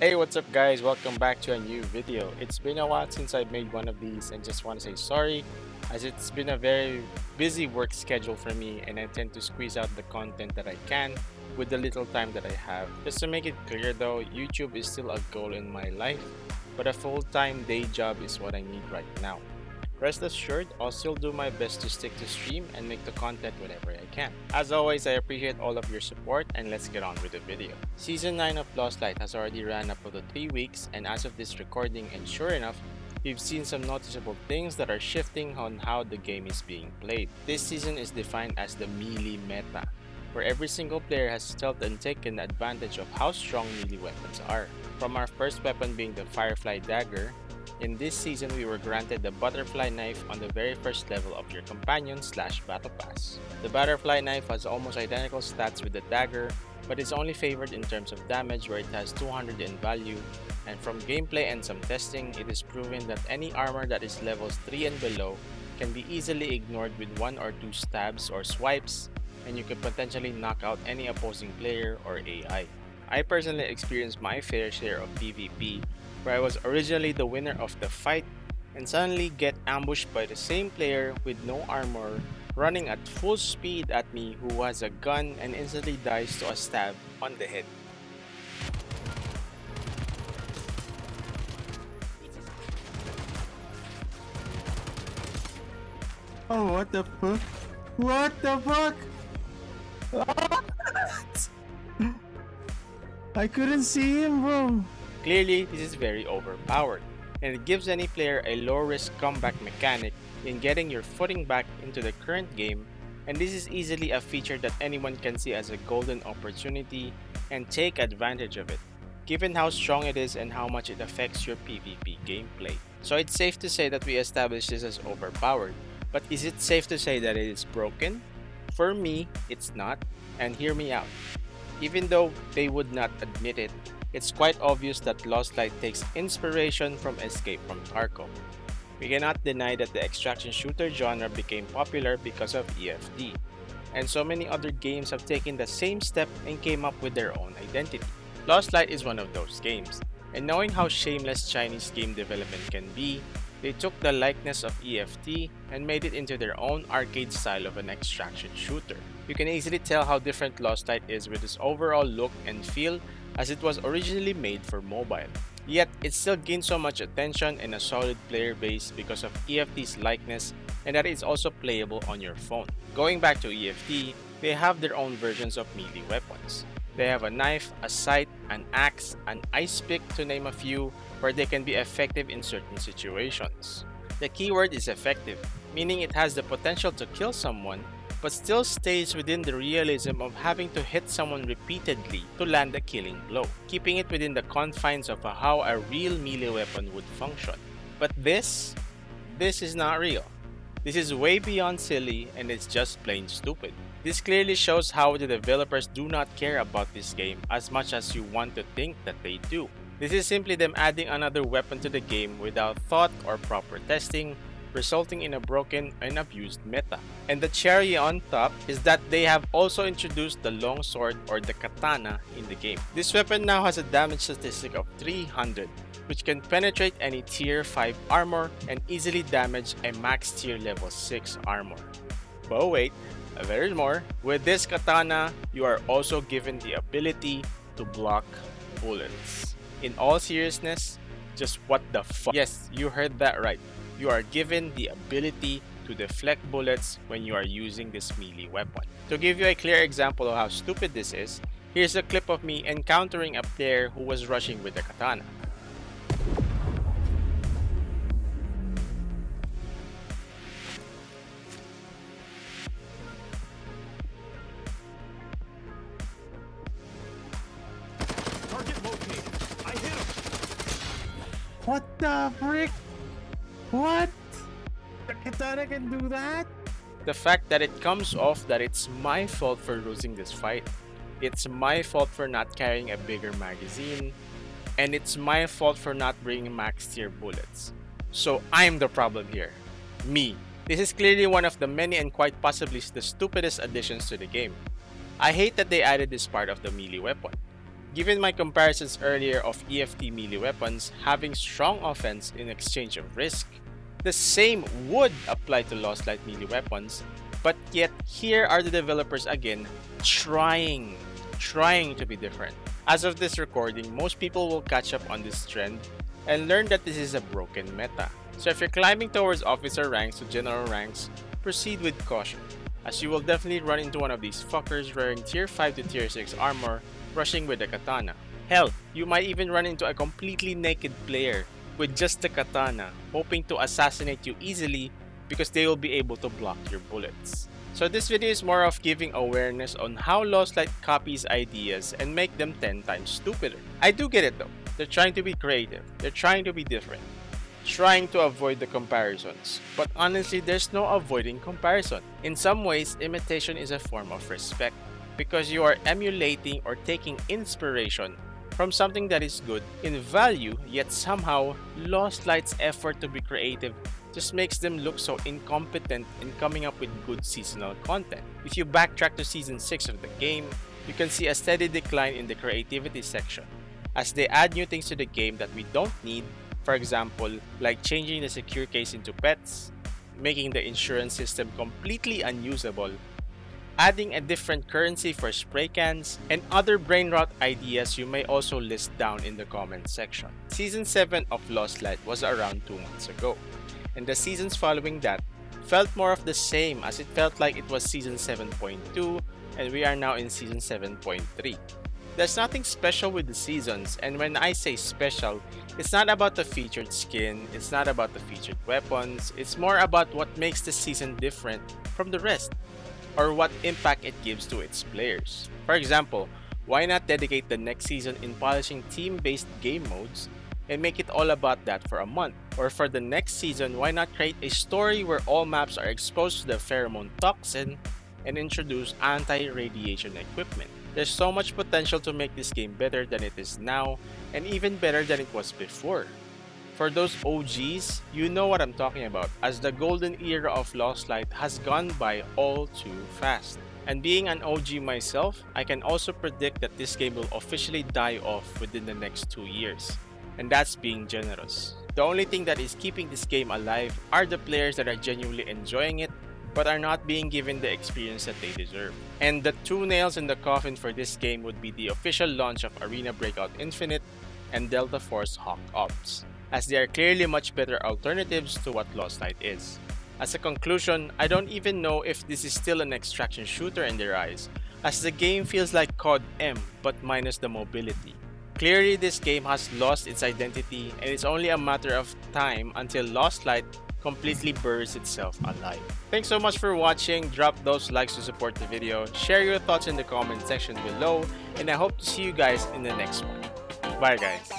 Hey, what's up guys? Welcome back to a new video. It's been a while since I made one of these and just want to say sorry as it's been a very busy work schedule for me and I tend to squeeze out the content that I can with the little time that I have. Just to make it clear though, YouTube is still a goal in my life, but a full-time day job is what I need right now. Rest assured, I'll still do my best to stick to stream and make the content whenever I can. As always, I appreciate all of your support and let's get on with the video. Season 9 of Lost Light has already ran up to 3 weeks and as of this recording, and sure enough, we've seen some noticeable things that are shifting on how the game is being played. This season is defined as the melee meta, where every single player has stealthed and taken advantage of how strong melee weapons are. From our first weapon being the Firefly Dagger, in this season, we were granted the Butterfly Knife on the very first level of your Companion/Battle Pass. The Butterfly Knife has almost identical stats with the Dagger, but is only favored in terms of damage where it has 200 in value, and from gameplay and some testing, it is proven that any armor that is levels 3 and below can be easily ignored with 1 or 2 stabs or swipes, and you could potentially knock out any opposing player or AI. I personally experienced my fair share of PvP where I was originally the winner of the fight and suddenly get ambushed by the same player with no armor running at full speed at me who has a gun and instantly dies to a stab on the head. Oh, what the fuck? What the fuck? I couldn't see him, bro. Clearly, this is very overpowered, and it gives any player a low-risk comeback mechanic in getting your footing back into the current game, and this is easily a feature that anyone can see as a golden opportunity and take advantage of it, given how strong it is and how much it affects your PvP gameplay. So it's safe to say that we established this as overpowered, but is it safe to say that it is broken? For me, it's not, and hear me out. Even though they would not admit it, it's quite obvious that Lost Light takes inspiration from Escape from Tarkov. We cannot deny that the extraction shooter genre became popular because of EFT, and so many other games have taken the same step and came up with their own identity. Lost Light is one of those games, and knowing how shameless Chinese game development can be, they took the likeness of EFT and made it into their own arcade style of an extraction shooter. You can easily tell how different Lost Light is with its overall look and feel as it was originally made for mobile. Yet, it still gained so much attention and a solid player base because of EFT's likeness and that it's also playable on your phone. Going back to EFT, they have their own versions of melee weapons. They have a knife, a scythe, an axe, an ice pick to name a few, where they can be effective in certain situations. The keyword is effective, meaning it has the potential to kill someone, but still stays within the realism of having to hit someone repeatedly to land a killing blow, keeping it within the confines of how a real melee weapon would function. But this is not real. This is way beyond silly and it's just plain stupid. This clearly shows how the developers do not care about this game as much as you want to think that they do. This is simply them adding another weapon to the game without thought or proper testing, resulting in a broken and abused meta. And the cherry on top is that they have also introduced the longsword or the katana in the game. This weapon now has a damage statistic of 300, which can penetrate any tier 5 armor and easily damage a max tier level 6 armor. But wait, there's more. With this katana, you are also given the ability to block bullets. In all seriousness, just what the fuck? Yes, you heard that right. You are given the ability to deflect bullets when you are using this melee weapon. To give you a clear example of how stupid this is, here's a clip of me encountering a player who was rushing with the katana. Target located. I hit him. What the frick? What? The katana can do that? The fact that it comes off that it's my fault for losing this fight, it's my fault for not carrying a bigger magazine, and it's my fault for not bringing max tier bullets. So I'm the problem here. Me. This is clearly one of the many and quite possibly the stupidest additions to the game. I hate that they added this part of the melee weapon. Given my comparisons earlier of EFT melee weapons having strong offense in exchange of risk, the same would apply to Lost Light melee weapons, but yet here are the developers again trying to be different. As of this recording, most people will catch up on this trend and learn that this is a broken meta. So if you're climbing towards officer ranks to general ranks, proceed with caution, as you will definitely run into one of these fuckers wearing tier 5 to tier 6 armor rushing with a katana. Hell, you might even run into a completely naked player with just the katana, hoping to assassinate you easily because they will be able to block your bullets. So this video is more of giving awareness on how Lost Light copies ideas and make them 10 times stupider. I do get it though, they're trying to be creative, they're trying to be different, trying to avoid the comparisons, but honestly there's no avoiding comparison. In some ways, imitation is a form of respect, because you are emulating or taking inspiration from something that is good in value, yet somehow Lost Light's effort to be creative just makes them look so incompetent in coming up with good seasonal content. If you backtrack to Season 6 of the game, you can see a steady decline in the creativity section, as they add new things to the game that we don't need, for example, like changing the secure case into pets, making the insurance system completely unusable, adding a different currency for spray cans, and other brain rot ideas you may also list down in the comment section. Season 7 of Lost Light was around 2 months ago, and the seasons following that felt more of the same, as it felt like it was Season 7.2 and we are now in Season 7.3. There's nothing special with the seasons, and when I say special, it's not about the featured skin, it's not about the featured weapons, it's more about what makes the season different from the rest, or what impact it gives to its players. For example, why not dedicate the next season in polishing team-based game modes and make it all about that for a month? Or for the next season, why not create a story where all maps are exposed to the pheromone toxin and introduce anti-radiation equipment? There's so much potential to make this game better than it is now, and even better than it was before. For those OGs, you know what I'm talking about, as the golden era of Lost Light has gone by all too fast. And being an OG myself, I can also predict that this game will officially die off within the next 2 years. And that's being generous. The only thing that is keeping this game alive are the players that are genuinely enjoying it, but are not being given the experience that they deserve. And the 2 nails in the coffin for this game would be the official launch of Arena Breakout Infinite and Delta Force Hawk Ops, as they are clearly much better alternatives to what Lost Light is. As a conclusion, I don't even know if this is still an extraction shooter in their eyes, as the game feels like COD M but minus the mobility. Clearly this game has lost its identity, and it's only a matter of time until Lost Light completely buries itself alive. Thanks so much for watching, drop those likes to support the video, share your thoughts in the comment section below, and I hope to see you guys in the next one. Bye guys!